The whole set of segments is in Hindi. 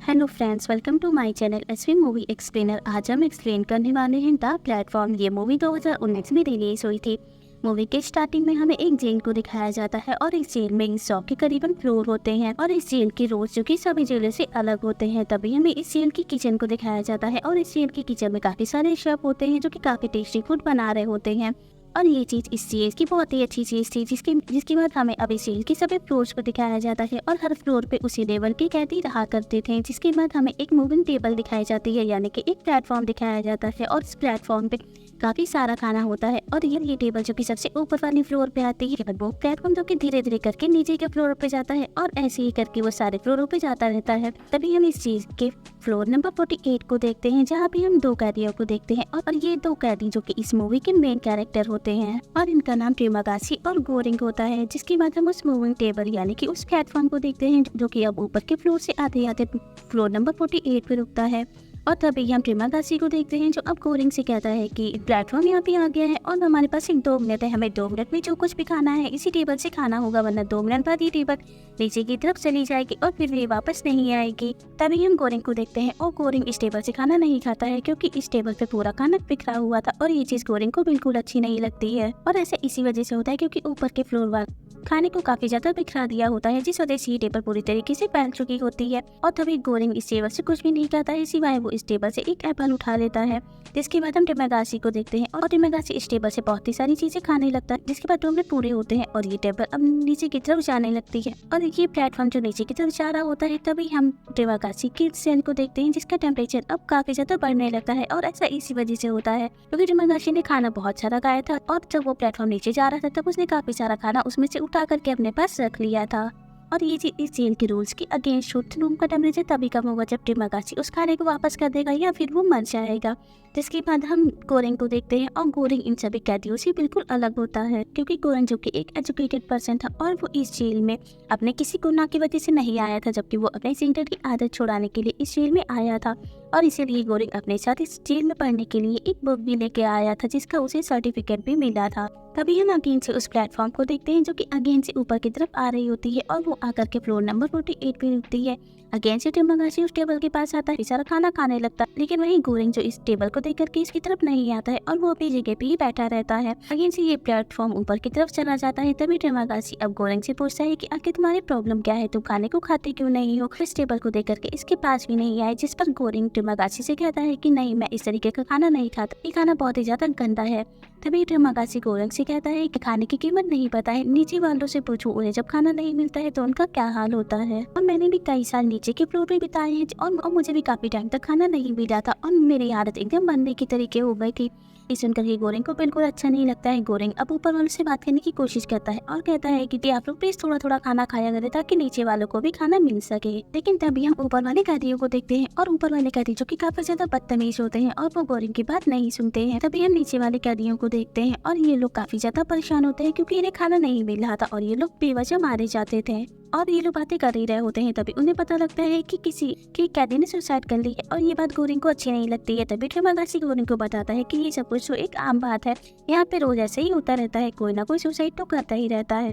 Hello friends, welcome to my channel SV movie explainer. आज हम एक्सप्लेन करने वाले हैं द प्लेटफॉर्म। ये मूवी 2019 में रिलीज हुई थी। मूवी के स्टार्टिंग में हमें एक जेल को दिखाया जाता है और इस जेल में 100 के करीबन फ्लोर होते हैं और इस जेल के रूल्स जो कि सभी जेलों से अलग होते हैं। तभी हमें इस जेल की किचन को दिखाया जाता है और इस जेल की किचन में काफी सारे शेफ होते हैं जो कि काफी टेस्टी फूड बना रहे होते हैं। और ये चीज़ इस जेल की बहुत ही अच्छी चीज़ थी जिसके बाद हमें अब इस जेल के सभी फ्लोर्स को दिखाया जाता है और हर फ्लोर पे उसी लेवल के कैदी रहा करते थे। जिसके बाद हमें एक मूविंग टेबल दिखाई जाती है, यानी कि एक प्लेटफॉर्म दिखाया जाता है और इस प्लेटफॉर्म पे काफ़ी सारा खाना होता है। और ये टेबल जो कि सबसे ऊपर वाली फ्लोर पे आती है, वो प्लेटफॉर्म जो कि धीरे धीरे करके नीचे के फ्लोर पे जाता है और ऐसे ही करके वो सारे फ्लोरों पे जाता रहता है। तभी हम इस चीज़ के फ्लोर नंबर 48 को देखते हैं, जहाँ पे हम 2 कैदियों को देखते हैं और ये 2 कैदी जो कि इस मूवी के मेन कैरेक्टर होते हैं और इनका नाम ट्रिमागासी और गोरिंग होता है। जिसके बाद हम उस मूविंग टेबल यानी कि उस प्लेटफॉर्म को देखते हैं जो कि अब ऊपर के फ्लोर से आते आते फ्लोर नंबर 48 पे रुकता है। और तभी हम ट्रिमागासी को देखते हैं जो अब गोरिंग से कहता है कि प्लेटफॉर्म यहाँ पे आ गया है और हमारे पास सिर्फ 2 मिनट है, हमें 2 मिनट में जो कुछ भी खाना है इसी टेबल से खाना होगा, वरना 2 मिनट बाद ये टेबल नीचे की तरफ चली जाएगी और फिर ये वापस नहीं आएगी। तभी हम गोरिंग को देखते हैं और गोरिंग इस टेबल से खाना नहीं खाता है क्योंकि इस टेबल पे पूरा खाना बिखरा हुआ था और ये चीज़ गोरिंग को बिल्कुल अच्छी नहीं लगती है। और ऐसे इसी वजह से होता है क्योंकि ऊपर के फ्लोर वाले खाने को काफी ज्यादा बिखरा दिया होता है, जिस वजह से ये टेबल पूरी तरीके से फैल चुकी होती है। और तभी गोरिंग इस टेबल से कुछ भी नहीं खाता है सिवाय वो इस टेबल से एक एप्पल उठा लेता है। जिसके बाद हम ट्रिमागासी को देखते हैं और ट्रिमागासी इस टेबल से बहुत ही सारी चीजें खाने लगता है। जिसके बाद 2 मिनट पूरे होते हैं और ये टेबल अब नीचे की तरफ जाने लगती है और ये प्लेटफॉर्म जो नीचे की तरफ जा रहा होता है। तभी हम ट्रिमागासी की सेल को देखते हैं जिसका टेम्परेचर अब काफी ज्यादा बढ़ने लगता है और ऐसा इसी वजह से होता है क्योंकि ट्रिमागासी ने खाना बहुत सारा खाया था और जब वो प्लेटफॉर्म नीचे जा रहा था तब उसने काफी सारा खाना उसमें से उठा करके अपने पास रख लिया था। और ये चीज इस जेल के रूल्स की अगेंस्ट होती। रूम का टेम्परेचर तभी कम होगा जब ट्रिमागासी उस खाने को वापस कर देगा या फिर वो मर जाएगा। जिसके बाद हम गोरिंग को देखते हैं और गोरिंग इन सभी कैदियों से बिल्कुल अलग होता है क्योंकि गोरिंग जो कि एक एजुकेटेड पर्सन था और वो इस जेल में अपने किसी गुनाह की वजह से नहीं आया था, जबकि वो अपने सिगरेट की आदत छुड़ाने के लिए इस जेल में आया था। और इसीलिए गोरिंग अपने साथ इस जेल में पढ़ने के लिए एक बुक भी लेके आया था जिसका उसे सर्टिफिकेट भी मिला था। तभी हम अगेन से उस प्लेटफॉर्म को देखते हैं जो कि अगेन से ऊपर की तरफ आ रही होती है और वो आकर के फ्लोर नंबर 48 पे रुकती है। अगेन से ट्रिमागासी उस टेबल के पास आता है, सारा खाना खाने लगता है, लेकिन वहीं गोरिंग जो इस टेबल को देख करके इसकी तरफ नहीं आता है और वो अपनी जगह पे ही बैठा रहता है। अगेन से ये प्लेटफॉर्म ऊपर की तरफ चला जाता है। तभी ट्रिमागासी अब गोरिंग से पूछता है कि आखिर तुम्हारी प्रॉब्लम क्या है, तुम खाने को खाते क्यों नहीं हो। इस टेबल को देख करके इसके पास भी नहीं आए, जिस पर गोरिंग ट्रिमागासी से कहता है कि नहीं, मैं इस तरीके का खाना नहीं खाता, ये खाना बहुत ही ज्यादा गंदा है। तभी ट्रिमागासी गोरिंग से कहता है कि खाने की कीमत नहीं पता है, नीचे वालों से पूछो, उन्हें जब खाना नहीं मिलता है तो उनका क्या हाल होता है। और मैंने भी कई साल नीचे के फ्लोर पे बिताए हैं और मुझे भी काफी टाइम तक खाना नहीं मिला था और मेरी आदत एकदम बनने की तरीके हो गई थी। ये सुनकर ये गोरिंग को बिल्कुल अच्छा नहीं लगता है। गोरिंग अब ऊपर वालों से बात करने की कोशिश करता है और कहता है कि आप लोग प्लीज थोड़ा थोड़ा खाना खाया करें ताकि नीचे वालों को भी खाना मिल सके। लेकिन तभी हम ऊपर वाले कैदियों को देखते हैं और ऊपर वाले कैदी जो कि काफी ज्यादा बदतमीज होते हैं और वो गोरिंग की बात नहीं सुनते हैं। तभी हम नीचे वाले कैदियों को देखते हैं और ये लोग काफी ज्यादा परेशान होते हैं क्योंकि इन्हें खाना नहीं मिल रहा था और ये लोग बेवजह मारे जाते थे और ये लोग बातें कर ही रहे होते हैं। तभी उन्हें पता लगता है कि किसी की कैदी ने सुसाइड कर ली है और ये बात गोरिंग को अच्छी नहीं लगती है। तभी ट्रिमागासी गोरिंग को बताता है कि ये सब कुछ तो एक आम बात है, यहाँ पे रोज ऐसे ही होता रहता है, कोई ना कोई सुसाइड तो करता ही रहता है।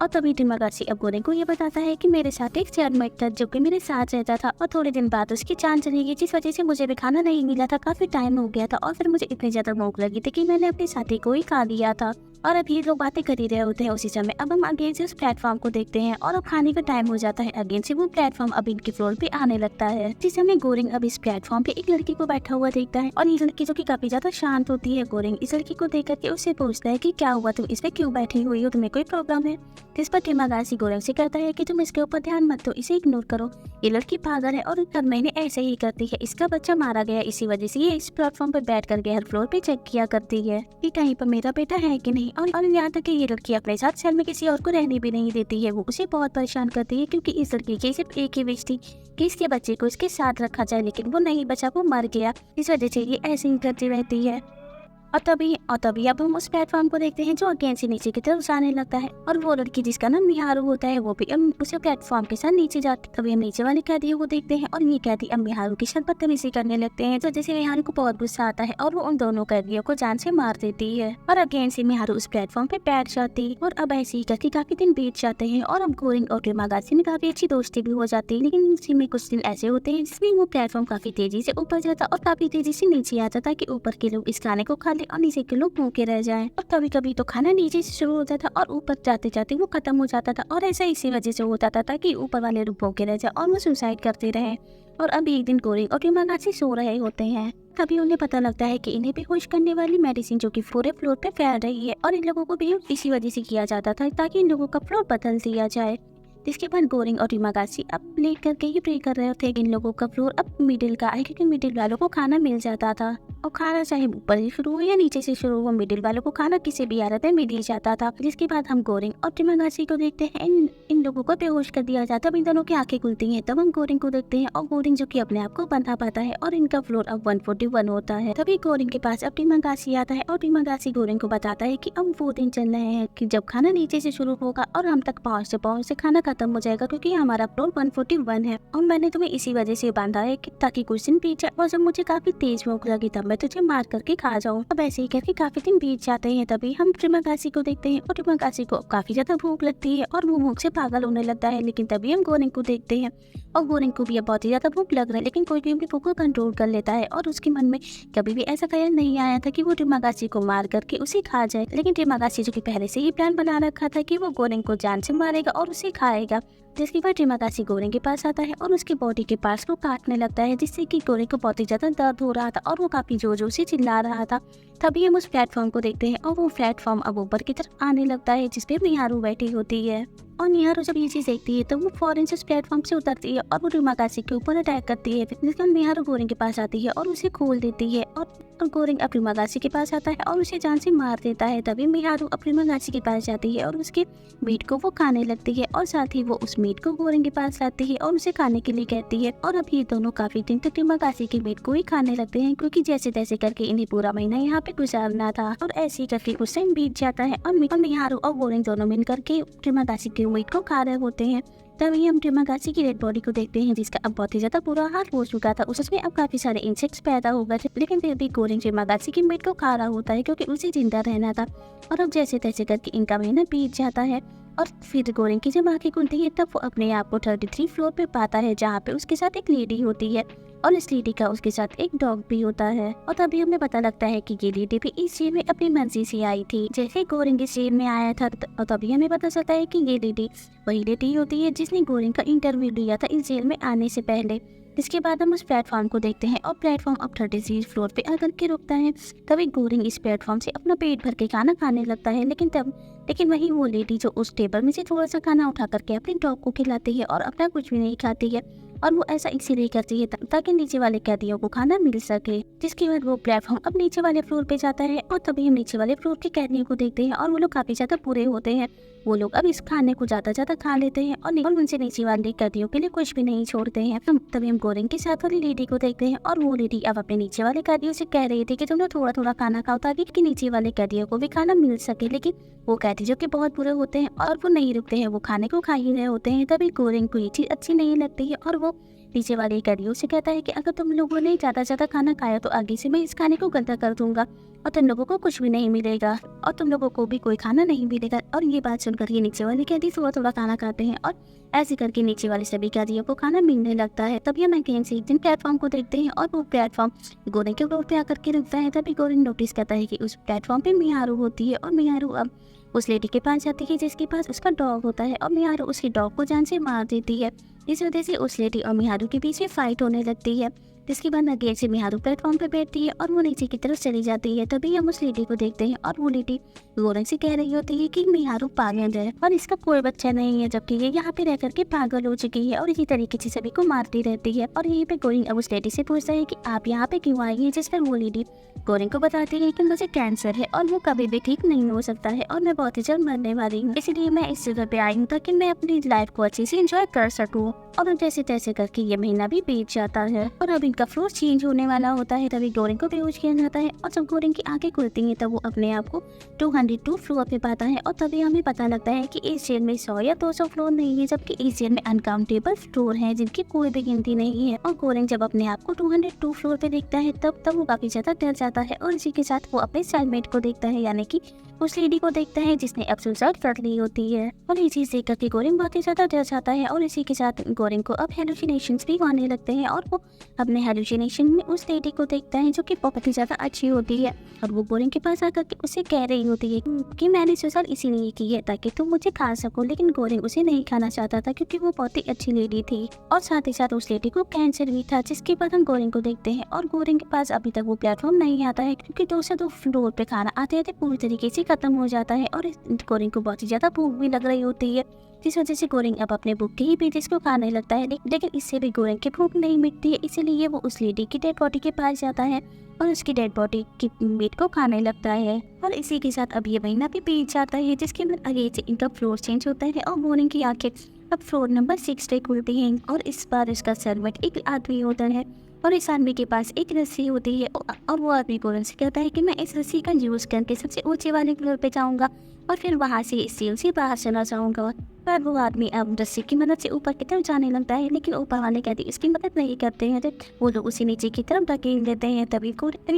और तभी ट्रिमागासी अब गोरिंग को ये बताता है कि मेरे साथ एक सेलमेट था जो कि मेरे साथ रहता था और थोड़े दिन बाद उसकी जान चली गई, जिस वजह से मुझे भी खाना नहीं मिला था, काफी टाइम हो गया था और फिर मुझे इतनी ज्यादा भूख लगी थी कि मैंने अपने साथी को ही खा लिया था। और अब ये लोग बातें कर ही रहे होते हैं उसी समय अब हम अगेन से उस प्लेटफॉर्म को देखते हैं और अब खाने का टाइम हो जाता है। अगेन से वो प्लेटफॉर्म अब इनके फ्लोर पे आने लगता है, जिससे हमें गोरिंग अब इस प्लेटफॉर्म पे एक लड़की को बैठा हुआ देखता है और ये लड़की जो कि काफी ज्यादा शांत होती है। गोरिंग इस लड़की को देख करके उससे पूछता है कि क्या हुआ, तुम इस पे क्यों बैठी हुई हो, तुम्हें कोई प्रॉब्लम है। जिस पर ट्रिमागासी गोरिंग से कहता है कि तुम इसके ऊपर ध्यान मत दो, इसे इग्नोर करो, ये लड़की पागल है और हर महीने ऐसे ही करती है, इसका बच्चा मारा गया, इसी वजह से ये इस प्लेटफॉर्म पे बैठ करके हर फ्लोर पे चेक किया करती है कि कहीं पर मेरा बेटा है कि नहीं। और यहाँ तक कि ये लड़की अपने साथ सेल में किसी और को रहने भी नहीं देती है, वो उसे बहुत परेशान करती है क्योंकि इस लड़की की सिर्फ एक ही विश थी कि इसके बच्चे को इसके साथ रखा जाए, लेकिन वो नहीं बचा, वो मर गया, इस वजह से ये ऐसे ही करती रहती है। और तभी अब हम उस प्लेटफॉर्म को देखते हैं जो अगेन से नीचे की तरफ जाने लगता है, और वो लड़की जिसका नाम निहारू होता है वो भी अब उसे प्लेटफॉर्म के साथ नीचे जाती है। तभी हम नीचे वाले कैदियों को देखते हैं और ये कैदी अब निहारू के साथ बदतमीजी करने लगते हैं, तो जैसे निहारू को बहुत गुस्सा आता है और वो उन दोनों कैदियों को जान से मार देती है, और अगेन से निहारू उस प्लेटफॉर्म पे बैठ जाती है। और अब ऐसे ही करके काफी दिन बीत जाते हैं और अब गोरिंग और टिमागासी में काफी अच्छी दोस्ती भी हो जाती है। लेकिन इसी में कुछ दिन ऐसे होते हैं जिसमें वो प्लेटफॉर्म काफी तेजी से ऊपर जाता और काफी तेजी से नीचे आता, ताकि ऊपर के लोग इस खाने को खा ले और नीचे के लोग भूखे रह जाएं। और कभी कभी तो खाना नीचे से शुरू होता था और ऊपर जाते जाते वो खत्म हो जाता था, और ऐसा इसी वजह से होता था ताकि ऊपर वाले लोग भूखे रह जाए और वो सुसाइड करते रहे। और अब एक दिन गोरिंग और टिमागासी सो रहे होते हैं, तभी उन्हें पता लगता है कि इन्हें बेहोश करने वाली मेडिसिन जो कि पूरे फ्लोर पे फैल रही है, और इन लोगों को भी इसी वजह से किया जाता था ताकि इन लोगों का फ्लोर बदल दिया जाए। जिसके बाद गोरिंग और टिमागासी अब लेट करके ही प्रे कर रहे थे कि इन लोगों का फ्लोर अब मिडिल का आए, क्योंकि मिडिल वालों को खाना मिल जाता था, और खाना चाहे ऊपर से शुरू हो या नीचे से शुरू हो, मिडिल वालों को खाना किसी भी हालत में मिल ही जाता था। जिसके बाद हम गोरिंग और टिमागासी को देखते हैं, इन लोगों को बेहोश कर दिया जाता है। इन दोनों की आंखें खुलती हैं, तब हम गोरिंग को देखते हैं, और गोरिंग जो कि अपने आप को बंधा पाता है और इनका फ्लोर अब 141 होता है। तभी गोरिंग के पास अब टिमागासी आता है और टिमागासी गोरिंग को बताता है कि अब वो दिन चल रहे हैं कि जब खाना नीचे से शुरू होगा और हम तक पहुँच से खाना खत्म हो जाएगा, क्योंकि हमारा फ्लोर 141 है, और मैंने तुम्हें इसी वजह से बांधा है कि ताकि कुछ दिन बीत जाए, और जब मुझे काफी तेज भूख लगी तब मैं तुझे मार करके खा जाऊँ। अब ऐसे ही करके काफी दिन बीत जाते हैं। तभी हम टिमागासी को देखते हैं और टिमागासी को काफी ज्यादा भूख लगती है और वो भूख से पागल होने लगता है। लेकिन तभी हम गोरिंग को देखते हैं और गोरिंग को भी अब बहुत ही ज्यादा भूख लग रहा है, लेकिन कोई भी अपनी भूख को कंट्रोल कर लेता है, और उसके मन में कभी भी ऐसा ख्याल नहीं आया था कि वो टिमागासी को मार करके उसे खा जाए। लेकिन टिमागासी जो कि पहले से ही प्लान बना रखा था कि वो गोरिंग को जान से मारेगा और उसे खाएगा। जिसके बाद टिमागासी गोरिंग के पास आता है और उसके बॉडी के पार्ट्स को काटने लगता है, जिससे कि गोरिंग को बहुत ही ज्यादा दर्द हो रहा था और वो काफी जोर जोर से चिल्ला रहा था। तभी हम उस प्लेटफॉर्म को देखते हैं और वो प्लेटफॉर्म अब ऊपर की तरफ आने लगता है, जिसपे निहारू बैठी होती है। और निहारू जब ये चीज देखती है तो वो फौरन से उस प्लेटफॉर्म से उतरती है और वो टिमागासी के ऊपर अटैक करती है। जिसके बाद निहारू गोरिंग के पास आती है और उसे खोल देती है, और गोरिंग अब टिमागासी के पास आता है और उसे जान से मार देता है। तभी निहारू अब टिमागासी के पास जाती है और उसके मीट को वो खाने लगती है, और साथ ही वो उस मीट को गोरिंग के पास लाती है और उसे खाने के लिए कहती है। और अब ये दोनों काफी दिन तक टिमागासी के मीट को ही खाने लगते हैं, क्योंकि जैसे तैसे करके इन्हें पूरा महीना यहाँ पे गुजारना था। और ऐसे ही करके कुछ टाइम बीत जाता है और निहारू और गोरिंग दोनों मिल करके टिमागासी के मीट को खा रहे होते हैं। तभी हम टिमागासी की डेड बॉडी को देखते हैं, जिसका अब बहुत ही ज्यादा बुरा हाल हो चुका था। उसमें अब काफी सारे इंसेक्ट्स पैदा हो गए थे, लेकिन फिर भी गोरिंग टिमागासी की मीट को खा रहा होता है, क्योंकि उसे जिंदा रहना था। और अब जैसे तैसे करके इनका महीना बीत जाता है, और फिर गोरिंग की जब आंखें खुलती है तब वो अपने आप को 33 फ्लोर पे पाता है, जहाँ पे उसके साथ एक लेडी होती है, और इस लेडी का उसके साथ एक डॉग भी होता है। और तभी हमें पता लगता है कि ये लेडी भी इस जेल में अपनी मर्जी से आई थी, जैसे गोरिंग इस जेल में आया था। और तभी हमें पता चलता है कि ये लेडी वही लेडी होती है जिसने गोरिंग का इंटरव्यू लिया था इस जेल में आने से पहले। इसके बाद हम उस प्लेटफॉर्म को देखते हैं और प्लेटफॉर्म अब 33 फ्लोर पे आकर के रुकता है। तभी गोरिंग इस प्लेटफॉर्म से अपना पेट भर के खाना खाने लगता है, लेकिन वही वो लेडी जो उस टेबल में से थोड़ा सा खाना उठा करके अपने डॉग को खिलाती है और अपना कुछ भी नहीं खाती है, और वो ऐसा इसीलिए करती है ताकि नीचे वाले कैदियों को खाना मिल सके। जिसके बाद वो प्लेटफॉर्म अब नीचे वाले फ्लोर पे जाता है, और तभी हम नीचे वाले फ्लोर के कैदियों को देखते हैं और वो लोग काफी ज्यादा बुरे होते हैं। वो लोग अब इस खाने को ज्यादा खा लेते हैं और उनसे नीचे वाले कैदियों के लिए कुछ भी नहीं छोड़ते हैं। तभी हम गोरिंग के साथ वाली लेडी को देखते हैं, और वो लेडी अब अपने नीचे वाले कैदियों से कह रही थी कि तुम लोग थोड़ा थोड़ा खाना खाओ ताकि नीचे वाले कैदियों को भी खाना मिल सके। लेकिन वो कैदी जो कि बहुत बुरे होते हैं और वो नहीं रुकते हैं, वो खाने को खा ही रहे होते हैं। तभी गोरिंग को ये चीज अच्छी नहीं लगती है, और वो नीचे वाले कैदियों से कहता है कि अगर तुम लोगों ने ज्यादा खाना खाया तो आगे से मैं इस खाने को गंदा कर दूंगा और तुम लोगों को कुछ भी नहीं मिलेगा, और तुम लोगों को भी कोई खाना नहीं मिलेगा। और ये बात सुनकर ये नीचे वाले कैदी थोड़ा खाना खाते हैं, और ऐसे करके नीचे वाले सभी कैदियों को खाना मिलने लगता है। तभी हम अगेन से एक दिन प्लेटफॉर्म को देखते हैं, और वो प्लेटफॉर्म गोरिंग के फ्लोर पे आकर के रुकता है। तभी गोरिंग नोटिस करता है कि उस प्लेटफॉर्म पे निहारू होती है, और निहारू अब उस लेडी के पास जाती है जिसके पास उसका डॉग होता है, और निहारू उसके डॉग को जान से मार देती है। इस वजह से उस लेडी और निहारू के बीच में फाइट होने लगती है। जिसके बाद अगेन से निहारू प्लेटफॉर्म पे बैठती है और वो नीचे की तरफ चली जाती है। तभी हम उस लेडी को देखते हैं, और वो लेडी गोरिंग से कह रही होती है कि निहारू पागल है और इसका कोई बच्चा नहीं है, जबकि ये यहाँ पे रह करके पागल हो चुकी है और इसी तरीके से सभी को मारती रहती है। और यहीं पे गोरिंग अब उस लेडी से पूछता है कि आप यहाँ पे क्यों आई है, जिस पर वो लेडी गोरिंग को बताती है कि मुझे कैंसर है और वो कभी भी ठीक नहीं हो सकता है और मैं बहुत ही जल्द मरने वाली हूँ, इसलिए मैं इस जगह पे आई हूँ ताकि मैं अपनी लाइफ को अच्छे से एंजॉय कर सकूँ। और जैसे तैसे करके ये महीना भी बीत जाता है, और अभी इनका फ्लोर चेंज होने वाला होता है तभी गोरिंग को बेहोश किया जाता है और जब गोरिंग की आंखें खुलती हैं तब वो अपने आप को 202 फ्लोर पे पाता है और तभी हमें पता लगता है कि इस जेल में 100 या 200 फ्लोर नहीं है, जबकि इस जेल में अनकाउंटेबल फ्लोर हैं जिनकी कोई भी गिनती नहीं है। और गोरिंग जब अपने आप को 202 फ्लोर पे देखता है तब वो काफी ज्यादा डर जाता है और इसी के साथ वो अपने सेलमेट को देखता है, यानी कि उस लेडी को देखता है जिसने अब सुसाइड कर ली होती है। और ये चीज देखकर के गोरिंग बहुत ही ज्यादा डर जाता है और इसी के साथ गोरिंग को अब हेलुसिनेशंस भी आने लगते हैं और वो अपने हेलुसिनेशन में उस लेडी को देखता है जो कि बहुत ही ज्यादा अच्छी होती है और वो गोरिंग के पास आकर के उसे कह रही होती है कि मैंने सुसाइड इसीलिए की है ताकि तुम मुझे खा सको, लेकिन गोरिंग उसे नहीं खाना चाहता था क्योंकि वो बहुत ही अच्छी लेडी थी और साथ ही साथ उस लेडी को कैंसर भी था। जिसके बाद हम गोरिंग को देखते हैं और गोरिंग के पास अभी तक वो प्लेटफॉर्म नहीं आता है क्योंकि 202 फ्लोर पे खाना आते आते पूरी तरीके से खत्म हो जाता है और गोरिंग को बहुत ही ज्यादा भूख भी लग रही होती है, जिस वजह से गोरिंग अब अपने भूख के ही पीछे को खाने लगता है। लेकिन इससे भी गोरिंग की भूख नहीं मिटती है, इसीलिए वो उस लेडी की डेड बॉडी के पास जाता है और उसकी डेड बॉडी की मीट को खाने लगता है। और इसी के साथ अब ये महीना भी बीत जाता है जिसके बाद आगे से इनका फ्लोर चेंज होता है और गोरिंग की आंखें अब फ्लोर नंबर 6 पे खुलती हैं और इस बार इसका सर्वेंट एक आदमी होता है और इस आदमी के पास एक रस्सी होती है और वो आदमी गोरिंग से कहता है कि मैं इस रस्सी का यूज करके सबसे ऊंचे वाले फ्लोर पे जाऊंगा और फिर वहां से इस सील से बाहर चला जाऊंगा। पर वो आदमी अब रस्सी की मदद से ऊपर की तरफ जाने लगता है, लेकिन ऊपर वाले कहते इसकी मदद नहीं करते हैं, तो वो लोग उसे नीचे की तरफ धकेल देते हैं। तभी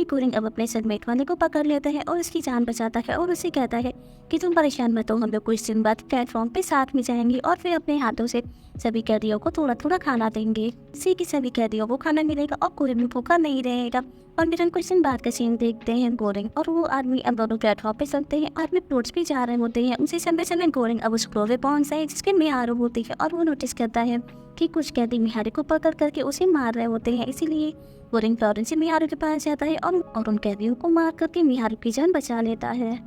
गोरिंग अब अपने सेलमेट वाले को पकड़ लेता है और उसकी जान बचाता है और उसे कहता है कि तुम परेशान मत हो, हम लोग कुछ दिन बाद प्लेटफॉर्म पे साथ में जाएंगे और फिर अपने हाथों से सभी कैदियों को थोड़ा थोड़ा खाना देंगे, जिससे कि सभी कैदियों को खाना मिलेगा और गोरिंग भी भूखा नहीं रहेगा। और फिर हम कुछ दिन बाद का सीन देखते हैं गोरिंग और वो आदमी अब दोनों प्लेटफॉर्म पे चलते हैं और अपने फ्लोर्स पे जा रहे होते हैं। उसी समय गोरिंग अब उस फ्लोर पे पहुंचता है जिसके मिहारू होती है और वो नोटिस करता है कि कुछ कैदी मिहारू को पकड़ करके उसे मार रहे होते हैं, इसीलिए गोरिंग फौरन से मिहारू के पास जाता है और उन कैदियों को मार करके मिहारू की जान बचा लेता है।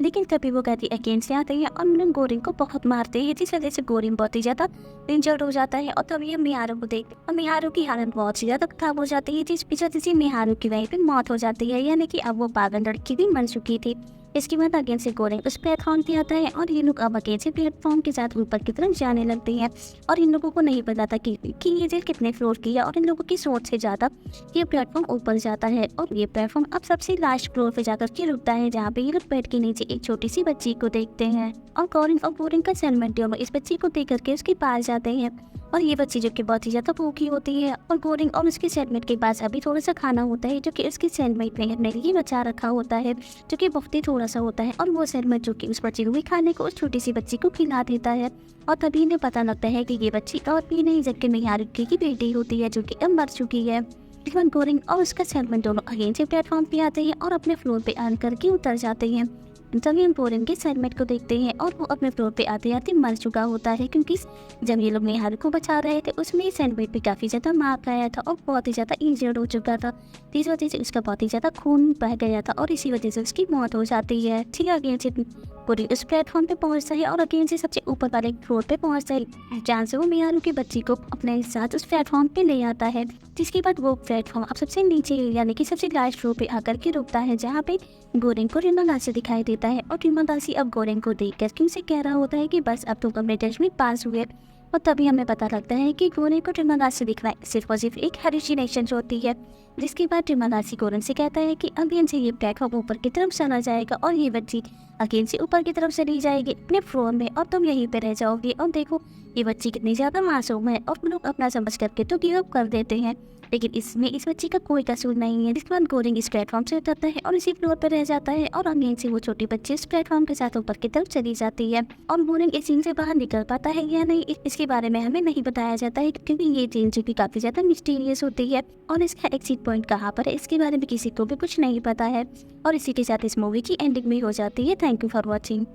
लेकिन तभी वो कैदी अगेंस्ट से आते हैं और उन्हें गोरिंग को बहुत मारते हैं, जिस वजह से गोरिंग बहुत ही ज्यादा इंजर्ड हो जाता है। और तभी हम मिहारू को देखते हैं और मिहारू की हालत बहुत ही ज्यादा खराब हो जाती है, जिस वजह से मिहारू की वहीं पे मौत हो जाती है, यानी कि अब वो पागल लड़की भी मर चुकी थी। इसके बाद अगेन से गोरिंग उस प्लेटफॉर्म पे आता है और ये लोग अब अगेन से प्लेटफॉर्म के साथ ऊपर की तरफ जाने लगते हैं और इन लोगों को नहीं पता था कि ये जेल कितने फ्लोर की है और इन लोगों की सोच से ज़्यादा ये प्लेटफॉर्म ऊपर जाता है और ये प्लेटफॉर्म अब सबसे लास्ट फ्लोर पे जाकर के रुकता है, जहाँ पे ये लोग बेड के नीचे एक छोटी सी बच्ची को देखते हैं और गोरिंग का सेलमेट दोनों इस बच्ची को देख करके उसके पास जाते हैं और ये बच्ची जो कि बहुत ही ज़्यादा भूखी होती है और गोरिंग और उसके सेलमेट के पास अभी थोड़ा सा खाना होता है जो कि उसके सेलमेट ने अपने लिए बचा रखा होता है, जो कि बहुत ही थोड़ा सा होता है और वो सेलमेट जो कि उस बच्ची को भी खाने को उस छोटी सी बच्ची को खिला देता है। और तभी इन्हें पता लगता है कि ये बच्ची और भी नहीं जबकि मिहारू की बेटी होती है जो कि अब मर चुकी है। गोरिंग और उसका सेलमेट दोनों अगेन से प्लेटफॉर्म पे आते हैं और अपने फ्लोर पे आन करके उतर जाते हैं। तभी हम गोरिंग के सेलमेट को देखते हैं और वो अपने फ्लोर पे आते आते मर चुका होता है, क्योंकि जब ये लोग मिहारू को बचा रहे थे उसमें सेलमेट पे काफ़ी ज़्यादा मार खाया था और बहुत ही ज़्यादा इंजर्ड हो चुका था, इस वजह से उसका बहुत ही ज़्यादा खून बह गया था और इसी वजह से उसकी मौत हो जाती है। ठीक है, अगेन से गोरिंग उस प्लेटफॉर्म पे पहुंचता है और अगेन से सबसे ऊपर वाले फ्लोर पे पहुंचता है, जहाँ से वो मिहारू की बच्ची को अपने साथ उस प्लेटफॉर्म पे ले आता है। जिसके बाद वो प्लेटफॉर्म अब सबसे नीचे यानी कि सबसे लास्ट फ्लोर पे आकर के रुकता है, जहाँ पे गोरिंग को रीमा दिखाई देता है और रीमा अब गोरिंग को देख कर उसे कह रहा होता है कि बस अब तुम अपने टेस्ट में पास हुए। और तभी हमें पता लगता है कि गोरिंग को रीमा दिखना सिर्फ और सिर्फ एक हेलुसिनेशन होती है। जिसके बाद रीमा गोरिंग से कहता है कि अगेन से ये प्लेटफॉर्म ऊपर की तरफ चला जाएगा और ये बच्ची अगेन से ऊपर की तरफ चली जाएगी अपने फ्लोर में और तुम यहीं पे रह जाओगी। और देखो ये बच्ची कितनी ज़्यादा मासूम है और लोग अपना समझ करके तो गिव अप कर देते हैं, लेकिन इसमें इस बच्ची का कोई कसूर नहीं है। जिसके बाद गोरिंग इस प्लेटफॉर्म से उतरता है और इसी फ्लोर पर रह जाता है और अगेन से वो छोटी बच्ची इस प्लेटफॉर्म के साथ ऊपर की तरफ चली जाती है। और गोरिंग इस सीन से बाहर निकल पाता है या नहीं इसके बारे में हमें नहीं बताया जाता है, क्योंकि ये सीन जो कि काफ़ी ज़्यादा मिस्टीरियस होती है और इसका एग्जिट पॉइंट कहाँ पर है इसके बारे में किसी को भी कुछ नहीं पता है। और इसी के साथ इस मूवी की एंडिंग भी हो जाती है। Thank you for watching.